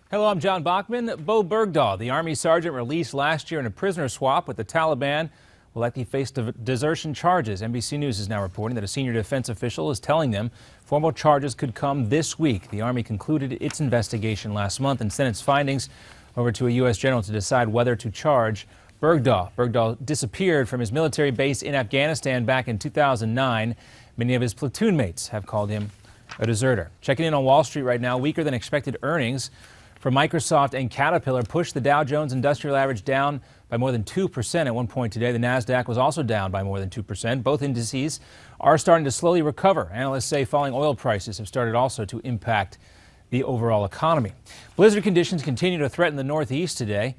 Hello, I'm John Bachman. Bo Bergdahl, the Army sergeant released last year in a prisoner swap with the Taliban, will likely face desertion charges. NBC News is now reporting that a senior defense official is telling them formal charges could come this week. The Army concluded its investigation last month and sent its findings over to a U.S. general to decide whether to charge Bergdahl. Bergdahl disappeared from his military base in Afghanistan back in 2009. Many of his platoon mates have called him a deserter. Checking in on Wall Street right now, weaker than expected earnings for Microsoft and Caterpillar pushed the Dow Jones Industrial Average down by more than 2% at one point today. The Nasdaq was also down by more than 2%. Both indices are starting to slowly recover. Analysts say falling oil prices have started also to impact the overall economy. Blizzard conditions continue to threaten the Northeast today.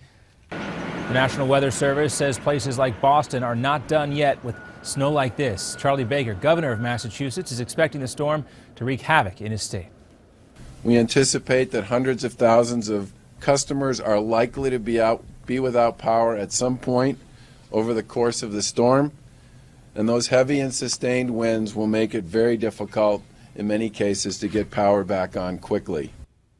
The National Weather Service says places like Boston are not done yet with snow like this. Charlie Baker, governor of Massachusetts, is expecting the storm to wreak havoc in his state. We anticipate that hundreds of thousands of customers are likely to be without power at some point over the course of the storm, and those heavy and sustained winds will make it very difficult in many cases to get power back on quickly.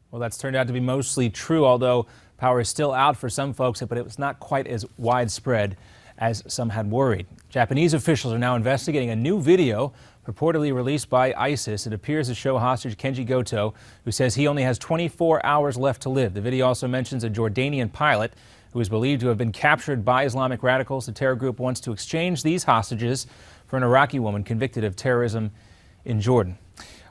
Well, that's turned out to be mostly true, although power is still out for some folks, but it was not quite as widespread as some had worried. Japanese officials are now investigating a new video purportedly released by ISIS. It appears to show hostage Kenji Goto, who says he only has 24 hours left to live. The video also mentions a Jordanian pilot who is believed to have been captured by Islamic radicals. The terror group wants to exchange these hostages for an Iraqi woman convicted of terrorism in Jordan.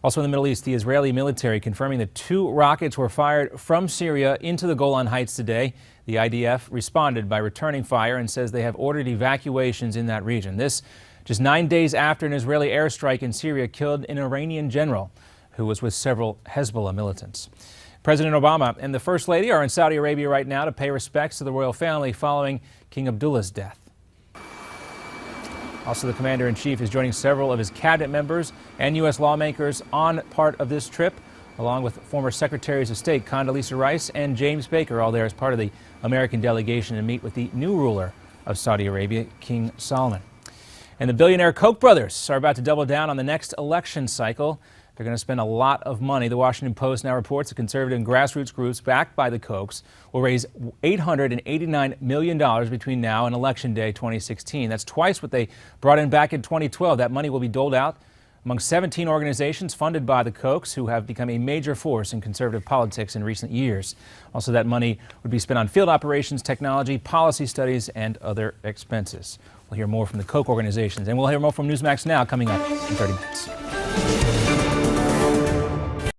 Also in the Middle East, the Israeli military confirming that 2 rockets were fired from Syria into the Golan Heights today. The IDF responded by returning fire and says they have ordered evacuations in that region. This just 9 days after an Israeli airstrike in Syria killed an Iranian general who was with several Hezbollah militants. President Obama and the First Lady are in Saudi Arabia right now to pay respects to the royal family following King Abdullah's death. Also, the commander-in-chief is joining several of his cabinet members and U.S. lawmakers on part of this trip, along with former Secretaries of State Condoleezza Rice and James Baker, all there as part of the American delegation to meet with the new ruler of Saudi Arabia, King Salman. And the billionaire Koch brothers are about to double down on the next election cycle. They're going to spend a lot of money. The Washington Post now reports that conservative and grassroots groups backed by the Kochs will raise $889 million between now and Election Day 2016. That's twice what they brought in back in 2012. That money will be doled out among 17 organizations funded by the Kochs, who have become a major force in conservative politics in recent years. Also, that money would be spent on field operations, technology, policy studies, and other expenses. We'll hear more from the Koch organizations, and we'll hear more from Newsmax now coming up in 30 minutes.